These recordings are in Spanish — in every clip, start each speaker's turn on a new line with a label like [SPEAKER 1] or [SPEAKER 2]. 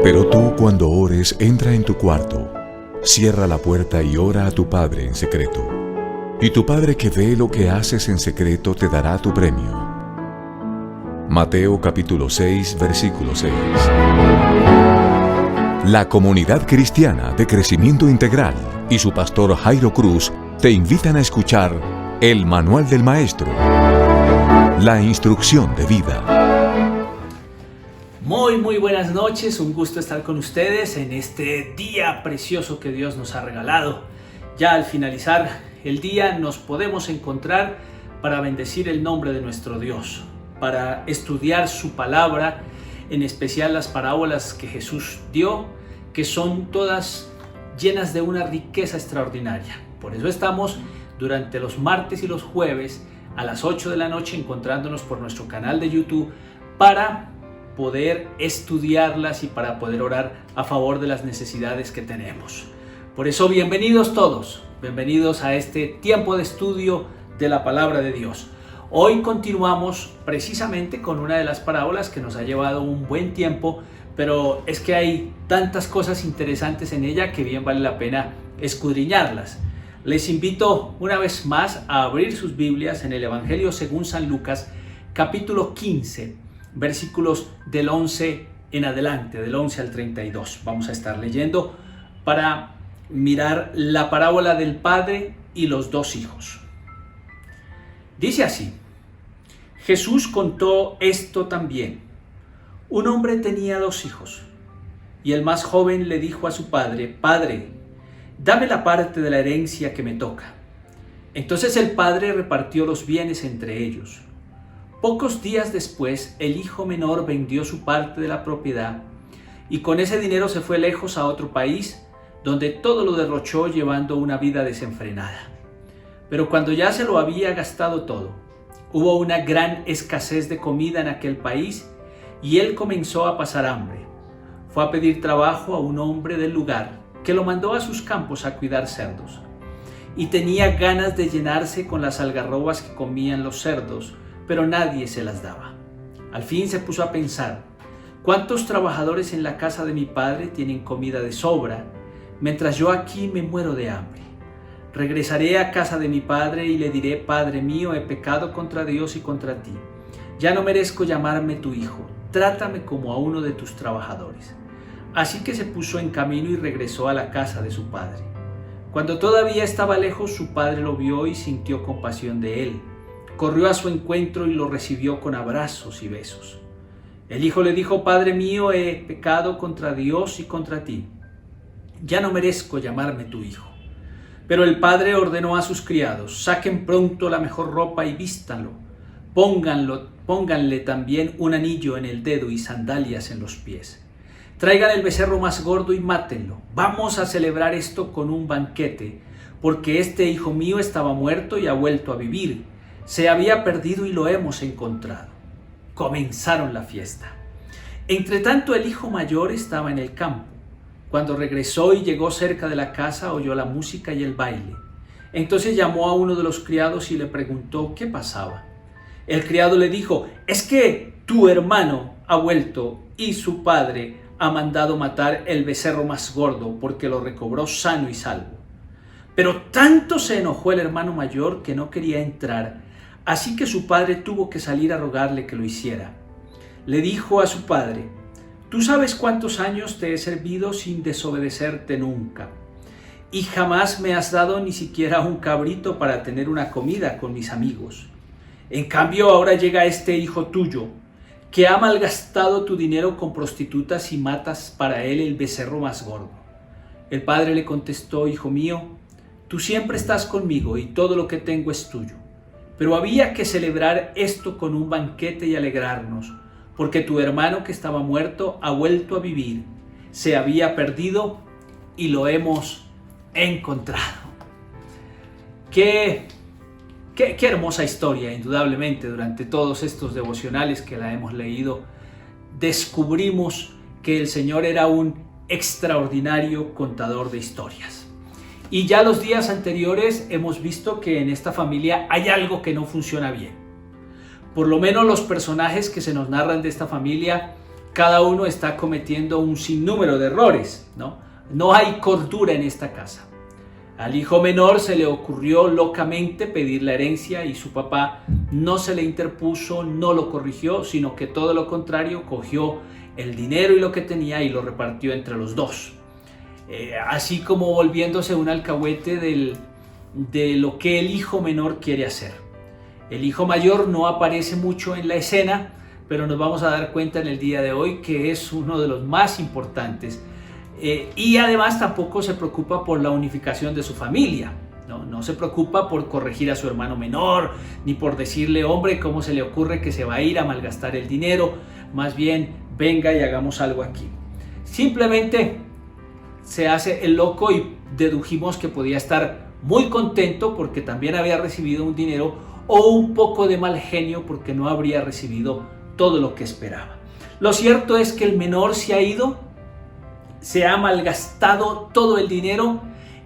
[SPEAKER 1] Pero tú, cuando ores, entra en tu cuarto, cierra la puerta y ora a tu Padre en secreto. Y tu Padre que ve lo que haces en secreto te dará tu premio. Mateo capítulo 6, versículo 6. La Comunidad Cristiana de Crecimiento Integral y su pastor Jairo Cruz te invitan a escuchar el Manual del Maestro, la instrucción de vida.
[SPEAKER 2] Muy buenas noches, un gusto estar con ustedes en este día precioso que Dios nos ha regalado. Ya al finalizar el día nos podemos encontrar para bendecir el nombre de nuestro Dios, para estudiar su palabra, en especial las parábolas que Jesús dio, que son todas llenas de una riqueza extraordinaria. Por eso estamos durante los martes y los jueves a las 8 de la noche encontrándonos por nuestro canal de YouTube para poder estudiarlas y para poder orar a favor de las necesidades que tenemos. Por eso, bienvenidos todos, bienvenidos a este tiempo de estudio de la palabra de Dios. Hoy continuamos precisamente con una de las parábolas que nos ha llevado un buen tiempo, pero es que hay tantas cosas interesantes en ella que bien vale la pena escudriñarlas. Les invito una vez más a abrir sus Biblias en el Evangelio según San Lucas, capítulo 15, versículos del 11 en adelante, del 11 al 32. Vamos a estar leyendo para mirar la parábola del padre y los dos hijos. Dice así: Jesús contó esto también. Un hombre tenía dos hijos, y el más joven le dijo a su padre: Padre, dame la parte de la herencia que me toca. Entonces el padre repartió los bienes entre ellos. Pocos días después, el hijo menor vendió su parte de la propiedad y con ese dinero se fue lejos a otro país, donde todo lo derrochó llevando una vida desenfrenada. Pero cuando ya se lo había gastado todo, hubo una gran escasez de comida en aquel país y él comenzó a pasar hambre. Fue a pedir trabajo a un hombre del lugar que lo mandó a sus campos a cuidar cerdos. Y tenía ganas de llenarse con las algarrobas que comían los cerdos, pero nadie se las daba. Al fin se puso a pensar: ¿cuántos trabajadores en la casa de mi padre tienen comida de sobra, mientras yo aquí me muero de hambre? Regresaré a casa de mi padre y le diré: Padre mío, he pecado contra Dios y contra ti. Ya no merezco llamarme tu hijo. Trátame como a uno de tus trabajadores. Así que se puso en camino y regresó a la casa de su padre. Cuando todavía estaba lejos, su padre lo vio y sintió compasión de él. Corrió a su encuentro y lo recibió con abrazos y besos. El hijo le dijo: Padre mío, he pecado contra Dios y contra ti. Ya no merezco llamarme tu hijo. Pero el padre ordenó a sus criados: saquen pronto la mejor ropa y vístanlo. Pónganle también un anillo en el dedo y sandalias en los pies. Traigan el becerro más gordo y mátenlo. Vamos a celebrar esto con un banquete, porque este hijo mío estaba muerto y ha vuelto a vivir. Se había perdido y lo hemos encontrado. Comenzaron la fiesta. Entretanto, el hijo mayor estaba en el campo. Cuando regresó y llegó cerca de la casa, oyó la música y el baile. Entonces llamó a uno de los criados y le preguntó qué pasaba. El criado le dijo: es que tu hermano ha vuelto y su padre ha mandado matar el becerro más gordo porque lo recobró sano y salvo. Pero tanto se enojó el hermano mayor que no quería entrar. Así que su padre tuvo que salir a rogarle que lo hiciera. Le dijo a su padre: tú sabes cuántos años te he servido sin desobedecerte nunca, y jamás me has dado ni siquiera un cabrito para tener una comida con mis amigos. En cambio, ahora llega este hijo tuyo, que ha malgastado tu dinero con prostitutas y matas para él el becerro más gordo. El padre le contestó: hijo mío, tú siempre estás conmigo y todo lo que tengo es tuyo. Pero había que celebrar esto con un banquete y alegrarnos, porque tu hermano que estaba muerto ha vuelto a vivir, se había perdido y lo hemos encontrado. Qué hermosa historia, indudablemente. Durante todos estos devocionales que la hemos leído, descubrimos que el Señor era un extraordinario contador de historias. Y ya los días anteriores hemos visto que en esta familia hay algo que no funciona bien. Por lo menos los personajes que se nos narran de esta familia cada uno está cometiendo un sinnúmero de errores, ¿no? No hay cordura en esta casa. Al hijo menor se le ocurrió locamente pedir la herencia y su papá no se le interpuso, no lo corrigió, sino que todo lo contrario, cogió el dinero y lo que tenía y lo repartió entre los dos. Así como volviéndose un alcahuete de lo que el hijo menor quiere hacer. El hijo mayor no aparece mucho en la escena, pero nos vamos a dar cuenta en el día de hoy que es uno de los más importantes. Y además tampoco se preocupa por la unificación de su familia, no se preocupa por corregir a su hermano menor, ni por decirle, hombre, ¿cómo se le ocurre que se va a ir a malgastar el dinero? Más bien, venga y hagamos algo aquí. Simplemente se hace el loco y dedujimos que podía estar muy contento porque también había recibido un dinero, o un poco de mal genio porque no habría recibido todo lo que esperaba. Lo cierto es que el menor se ha ido, se ha malgastado todo el dinero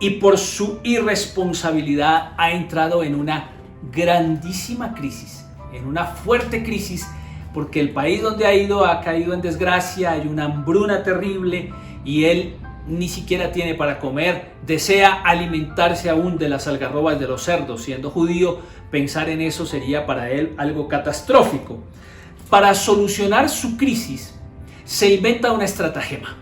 [SPEAKER 2] y por su irresponsabilidad ha entrado en una grandísima crisis, en una fuerte crisis, porque el país donde ha ido ha caído en desgracia, hay una hambruna terrible y él ni siquiera tiene para comer, desea alimentarse aún de las algarrobas de los cerdos. Siendo judío, pensar en eso sería para él algo catastrófico. Para solucionar su crisis, se inventa una estratagema.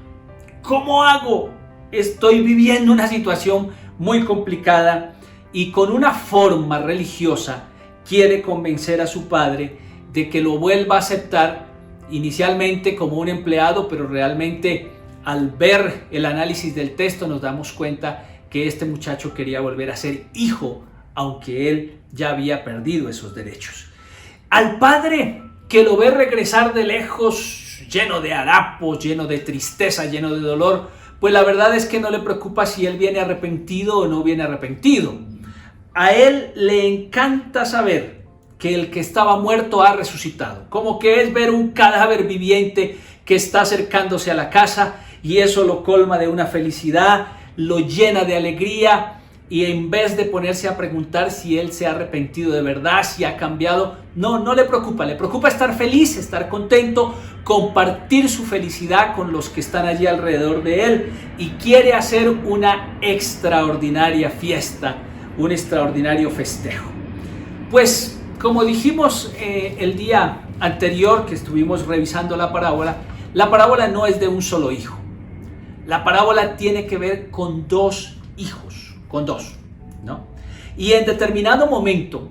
[SPEAKER 2] ¿Cómo hago? Estoy viviendo una situación muy complicada y con una forma religiosa quiere convencer a su padre de que lo vuelva a aceptar, inicialmente como un empleado, pero realmente al ver el análisis del texto nos damos cuenta que este muchacho quería volver a ser hijo, aunque él ya había perdido esos derechos. Al padre, que lo ve regresar de lejos, lleno de harapos, lleno de tristeza, lleno de dolor, pues la verdad es que no le preocupa si él viene arrepentido o no viene arrepentido. A él le encanta saber que el que estaba muerto ha resucitado, como que es ver un cadáver viviente que está acercándose a la casa, y eso lo colma de una felicidad, lo llena de alegría, y en vez de ponerse a preguntar si él se ha arrepentido de verdad, si ha cambiado, no le preocupa estar feliz, estar contento, compartir su felicidad con los que están allí alrededor de él, y quiere hacer una extraordinaria fiesta, un extraordinario festejo. Pues como dijimos el día anterior que estuvimos revisando la parábola no es de un solo hijo. La parábola tiene que ver con dos hijos, ¿no? Y en determinado momento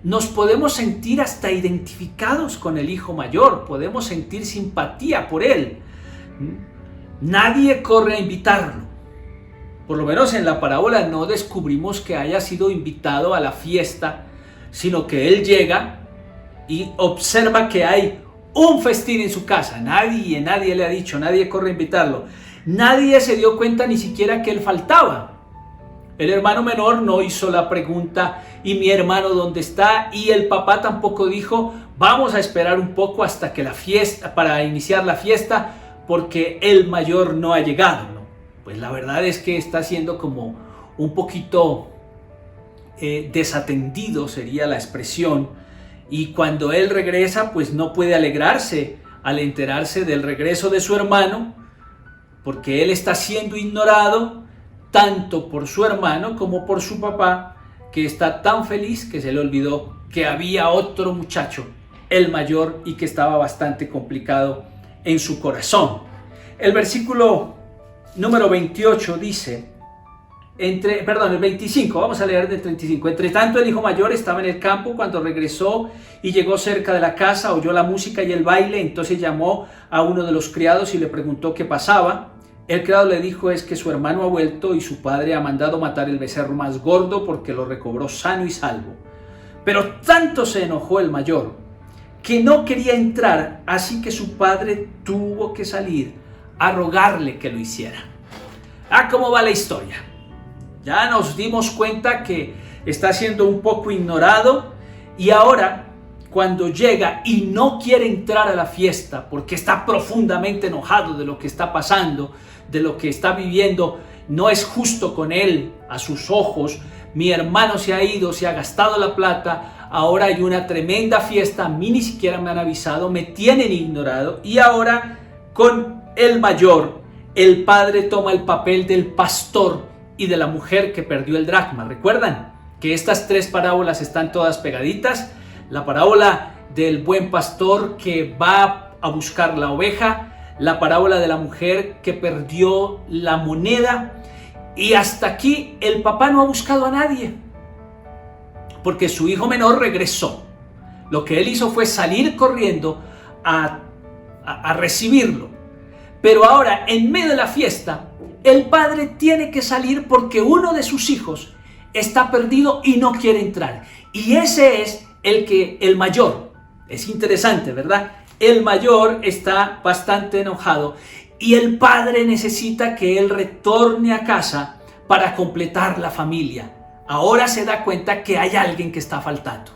[SPEAKER 2] nos podemos sentir hasta identificados con el hijo mayor, podemos sentir simpatía por él. Nadie corre a invitarlo. Por lo menos en la parábola no descubrimos que haya sido invitado a la fiesta, sino que él llega y observa que hay un festín en su casa. Nadie le ha dicho, nadie corre a invitarlo. Nadie se dio cuenta ni siquiera que él faltaba. El hermano menor no hizo la pregunta, ¿y mi hermano dónde está? Y el papá tampoco dijo, vamos a esperar un poco hasta que la fiesta, para iniciar la fiesta, porque el mayor no ha llegado, ¿no? Pues la verdad es que está siendo como un poquito desatendido, sería la expresión. Y cuando él regresa, pues no puede alegrarse al enterarse del regreso de su hermano, porque él está siendo ignorado tanto por su hermano como por su papá, que está tan feliz que se le olvidó que había otro muchacho, el mayor, y que estaba bastante complicado en su corazón. El versículo número 28 dice, el 25, vamos a leer del 35. Entre tanto el hijo mayor estaba en el campo cuando regresó y llegó cerca de la casa, oyó la música y el baile, entonces llamó a uno de los criados y le preguntó qué pasaba. El criado le dijo, es que su hermano ha vuelto y su padre ha mandado matar el becerro más gordo porque lo recobró sano y salvo. Pero tanto se enojó el mayor que no quería entrar, así que su padre tuvo que salir a rogarle que lo hiciera. ¿Cómo va la historia? Ya nos dimos cuenta que está siendo un poco ignorado, y ahora cuando llega y no quiere entrar a la fiesta porque está profundamente enojado de lo que está pasando, de lo que está viviendo, no es justo con él a sus ojos. Mi hermano se ha ido, se ha gastado la plata, ahora hay una tremenda fiesta, a mí ni siquiera me han avisado, me tienen ignorado, y ahora con el mayor, el padre toma el papel del pastor y de la mujer que perdió el dracma. ¿Recuerdan que estas tres parábolas están todas pegaditas? La parábola del buen pastor que va a buscar la oveja, la parábola de la mujer que perdió la moneda, y hasta aquí el papá no ha buscado a nadie, porque su hijo menor regresó. Lo que él hizo fue salir corriendo a recibirlo. Pero ahora, en medio de la fiesta, el padre tiene que salir porque uno de sus hijos está perdido y no quiere entrar. Y ese es el mayor. Es interesante, ¿verdad? El mayor está bastante enojado y el padre necesita que él retorne a casa para completar la familia. Ahora se da cuenta que hay alguien que está faltando.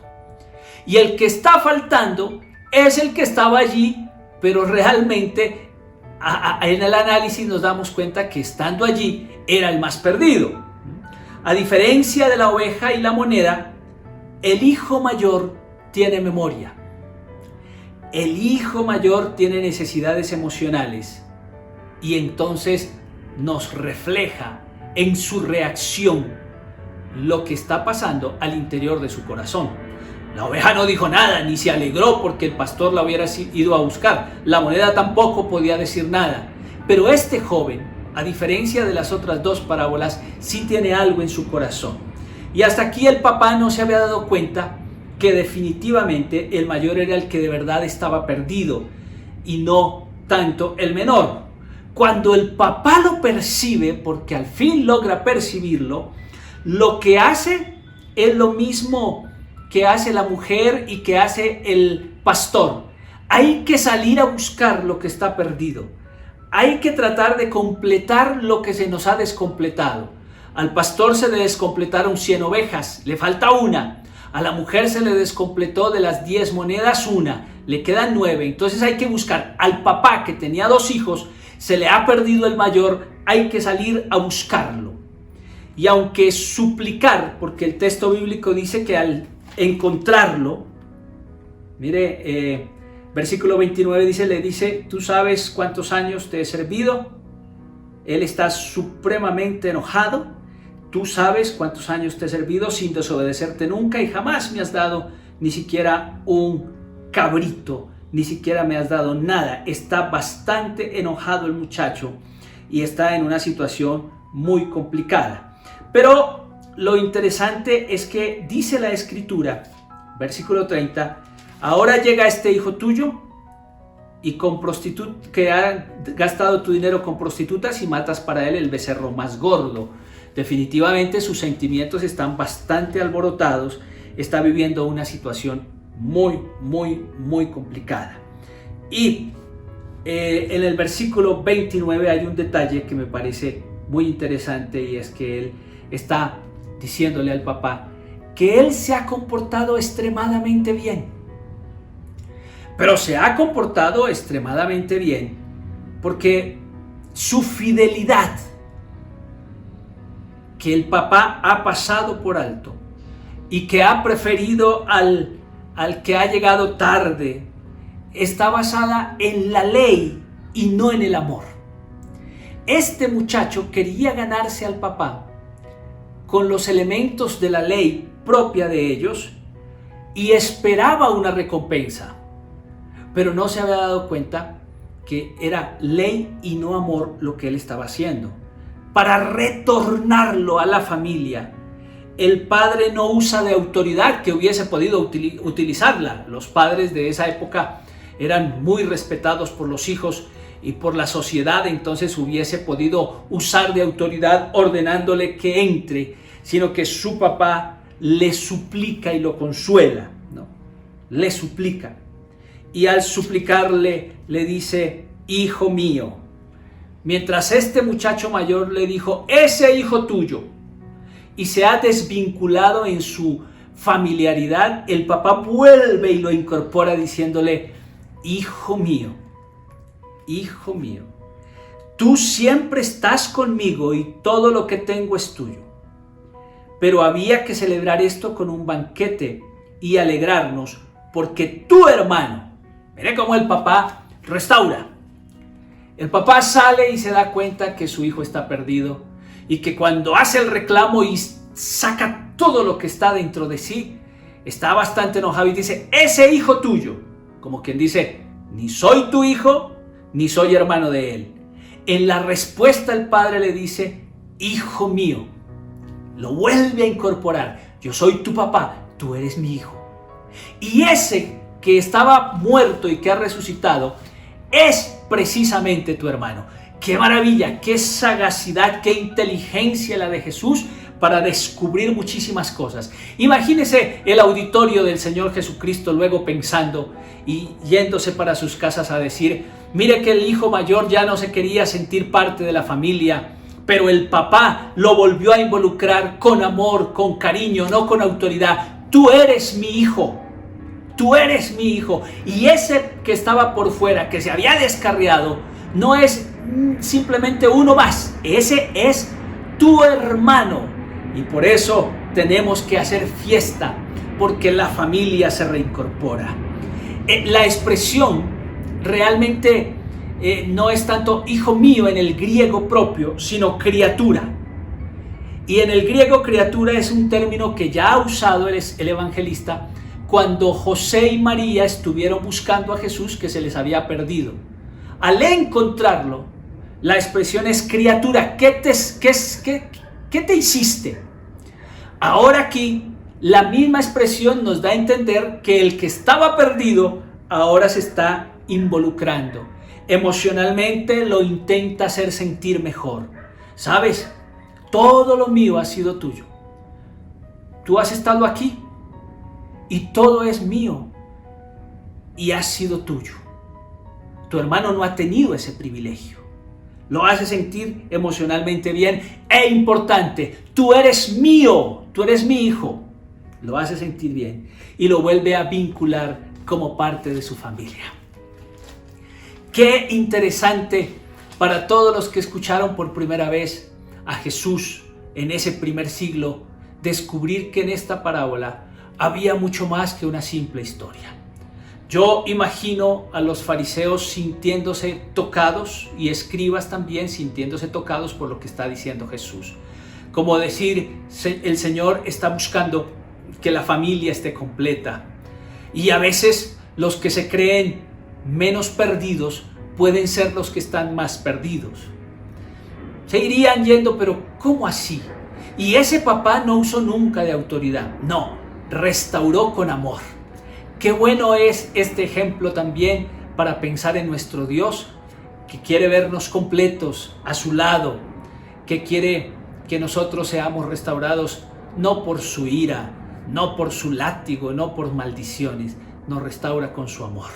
[SPEAKER 2] Y el que está faltando es el que estaba allí, pero realmente en el análisis nos damos cuenta que estando allí era el más perdido. A diferencia de la oveja y la moneda, el hijo mayor tiene memoria. El hijo mayor tiene necesidades emocionales y entonces nos refleja en su reacción lo que está pasando al interior de su corazón. La oveja no dijo nada, ni se alegró porque el pastor la hubiera ido a buscar. La moneda tampoco podía decir nada. Pero este joven, a diferencia de las otras dos parábolas, sí tiene algo en su corazón. Y hasta aquí el papá no se había dado cuenta que definitivamente el mayor era el que de verdad estaba perdido y no tanto el menor. Cuando el papá lo percibe, porque al fin logra percibirlo, lo que hace es lo mismo que hace la mujer y que hace el pastor. Hay que salir a buscar lo que está perdido. Hay que tratar de completar lo que se nos ha descompletado. Al pastor se le descompletaron 100 ovejas, le falta una. A la mujer se le descompletó de las 10 monedas una, le quedan 9. Entonces hay que buscar al papá que tenía 2 hijos, se le ha perdido el mayor, hay que salir a buscarlo. Y aunque suplicar, porque el texto bíblico dice que al encontrarlo, mire, versículo 29 le dice, tú sabes cuántos años te he servido. Él está supremamente enojado. Tú sabes cuántos años te he servido sin desobedecerte nunca y jamás me has dado ni siquiera un cabrito, ni siquiera me has dado nada. Está bastante enojado el muchacho y está en una situación muy complicada. Pero lo interesante es que dice la escritura, versículo 30, ahora llega este hijo tuyo y que ha gastado tu dinero con prostitutas y matas para él el becerro más gordo. Definitivamente sus sentimientos están bastante alborotados, está viviendo una situación muy complicada. Y en el versículo 29 hay un detalle que me parece muy interesante y es que él está diciéndole al papá que él se ha comportado extremadamente bien. Pero se ha comportado extremadamente bien porque su fidelidad, que el papá ha pasado por alto y que ha preferido al que ha llegado tarde, está basada en la ley y no en el amor. Este muchacho quería ganarse al papá con los elementos de la ley propia de ellos y esperaba una recompensa, pero no se había dado cuenta que era ley y no amor lo que él estaba haciendo. Para retornarlo a la familia, el padre no usa de autoridad que hubiese podido utilizarla. Los padres de esa época eran muy respetados por los hijos y por la sociedad, entonces hubiese podido usar de autoridad ordenándole que entre, sino que su papá le suplica y lo consuela, ¿no? Le suplica. Y al suplicarle, le dice, hijo mío. Mientras este muchacho mayor le dijo, ese hijo tuyo, y se ha desvinculado en su familiaridad, el papá vuelve y lo incorpora diciéndole, hijo mío, tú siempre estás conmigo y todo lo que tengo es tuyo. Pero había que celebrar esto con un banquete y alegrarnos porque tu hermano, mire cómo el papá restaura. El papá sale y se da cuenta que su hijo está perdido y que cuando hace el reclamo y saca todo lo que está dentro de sí, está bastante enojado y dice: ese hijo tuyo, como quien dice, ni soy tu hijo, ni soy hermano de él. En la respuesta el padre le dice: hijo mío. Lo vuelve a incorporar: yo soy tu papá, tú eres mi hijo. Y ese que estaba muerto y que ha resucitado es precisamente tu hermano. ¡Qué maravilla! ¡Qué sagacidad! ¡Qué inteligencia la de Jesús para descubrir muchísimas cosas! Imagínese el auditorio del Señor Jesucristo luego pensando y yéndose para sus casas a decir: mire que el hijo mayor ya no se quería sentir parte de la familia, pero el papá lo volvió a involucrar con amor, con cariño, no con autoridad. Tú eres mi hijo. Tú eres mi hijo. Y ese que estaba por fuera, que se había descarriado, no es simplemente uno más. Ese es tu hermano. Y por eso tenemos que hacer fiesta, porque la familia se reincorpora. La expresión realmente no es tanto hijo mío en el griego propio, sino criatura. Y en el griego criatura es un término que ya ha usado el evangelista cuando José y María estuvieron buscando a Jesús, que se les había perdido. Al encontrarlo, la expresión es criatura. ¿Qué te hiciste? Ahora aquí, la misma expresión nos da a entender que el que estaba perdido ahora se está involucrando. Emocionalmente lo intenta hacer sentir mejor. ¿Sabes? Todo lo mío ha sido tuyo. Tú has estado aquí y todo es mío y ha sido tuyo. Tu hermano no ha tenido ese privilegio. Lo hace sentir emocionalmente bien e importante. Tú eres mío, tú eres mi hijo. Lo hace sentir bien y lo vuelve a vincular como parte de su familia. Qué interesante para todos los que escucharon por primera vez a Jesús en ese primer siglo, descubrir que en esta parábola había mucho más que una simple historia. Yo imagino a los fariseos sintiéndose tocados y escribas también sintiéndose tocados por lo que está diciendo Jesús. Como decir, el Señor está buscando que la familia esté completa. Y a veces los que se creen menos perdidos pueden ser los que están más perdidos. Se irían yendo, pero ¿cómo así? Y ese papá no usó nunca de autoridad. No, restauró con amor. Qué bueno es este ejemplo también para pensar en nuestro Dios, que quiere vernos completos a su lado, que quiere que nosotros seamos restaurados no por su ira, no por su látigo, no por maldiciones, nos restaura con su amor.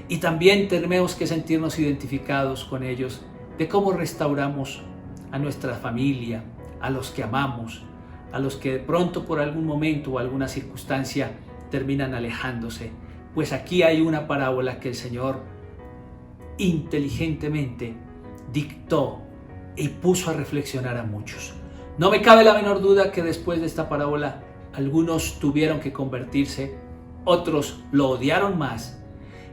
[SPEAKER 2] Y también tenemos que sentirnos identificados con ellos de cómo restauramos a nuestra familia, a los que amamos, a los que de pronto por algún momento o alguna circunstancia terminan alejándose. Pues aquí hay una parábola que el Señor inteligentemente dictó y puso a reflexionar a muchos. No me cabe la menor duda que después de esta parábola algunos tuvieron que convertirse, otros lo odiaron más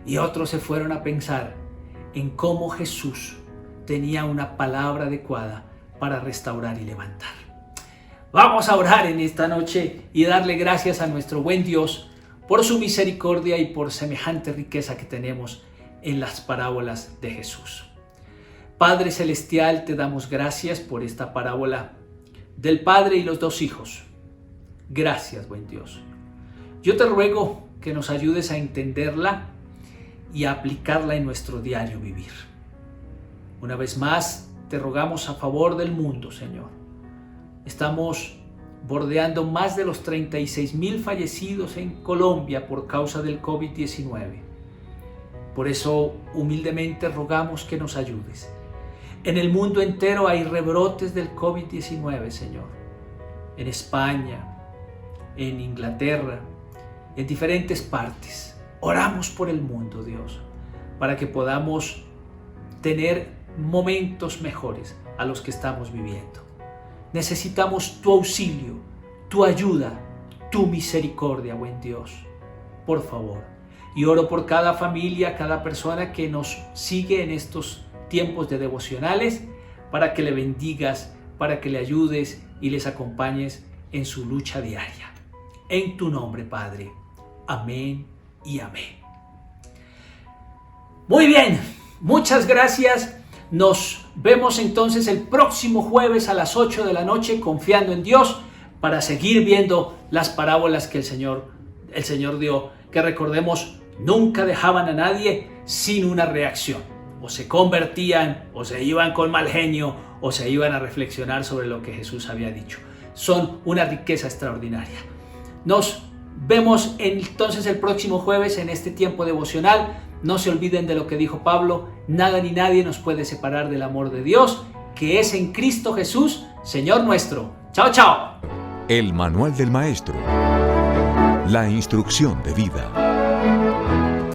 [SPEAKER 2] y otros se fueron a pensar en cómo Jesús tenía una palabra adecuada para restaurar y levantar. Vamos a orar en esta noche y darle gracias a nuestro buen Dios por su misericordia y por semejante riqueza que tenemos en las parábolas de Jesús. Padre Celestial, te damos gracias por esta parábola del Padre y los dos hijos. Gracias, buen Dios. Yo te ruego que nos ayudes a entenderla y a aplicarla en nuestro diario vivir. Una vez más, te rogamos a favor del mundo, Señor. Estamos bordeando más de los 36,000 fallecidos en Colombia por causa del COVID-19. Por eso, humildemente rogamos que nos ayudes. En el mundo entero hay rebrotes del COVID-19, Señor. En España, en Inglaterra, en diferentes partes. Oramos por el mundo, Dios, para que podamos tener momentos mejores a los que estamos viviendo. Necesitamos tu auxilio, tu ayuda, tu misericordia, buen Dios, por favor. Y oro por cada familia, cada persona que nos sigue en estos tiempos de devocionales, para que le bendigas, para que le ayudes y les acompañes en su lucha diaria. En tu nombre, Padre. Amén y amén. Muy bien, muchas gracias. Nos vemos entonces el próximo jueves a las 8 de la noche, confiando en Dios, para seguir viendo las parábolas que el Señor dio, que recordemos, nunca dejaban a nadie sin una reacción. O se convertían, o se iban con mal genio, o se iban a reflexionar sobre lo que Jesús había dicho. Son una riqueza extraordinaria. Nos vemos entonces el próximo jueves en este tiempo devocional. No se olviden de lo que dijo Pablo: nada ni nadie nos puede separar del amor de Dios, que es en Cristo Jesús, Señor nuestro. Chao, chao.
[SPEAKER 1] El Manual del Maestro. La instrucción de vida.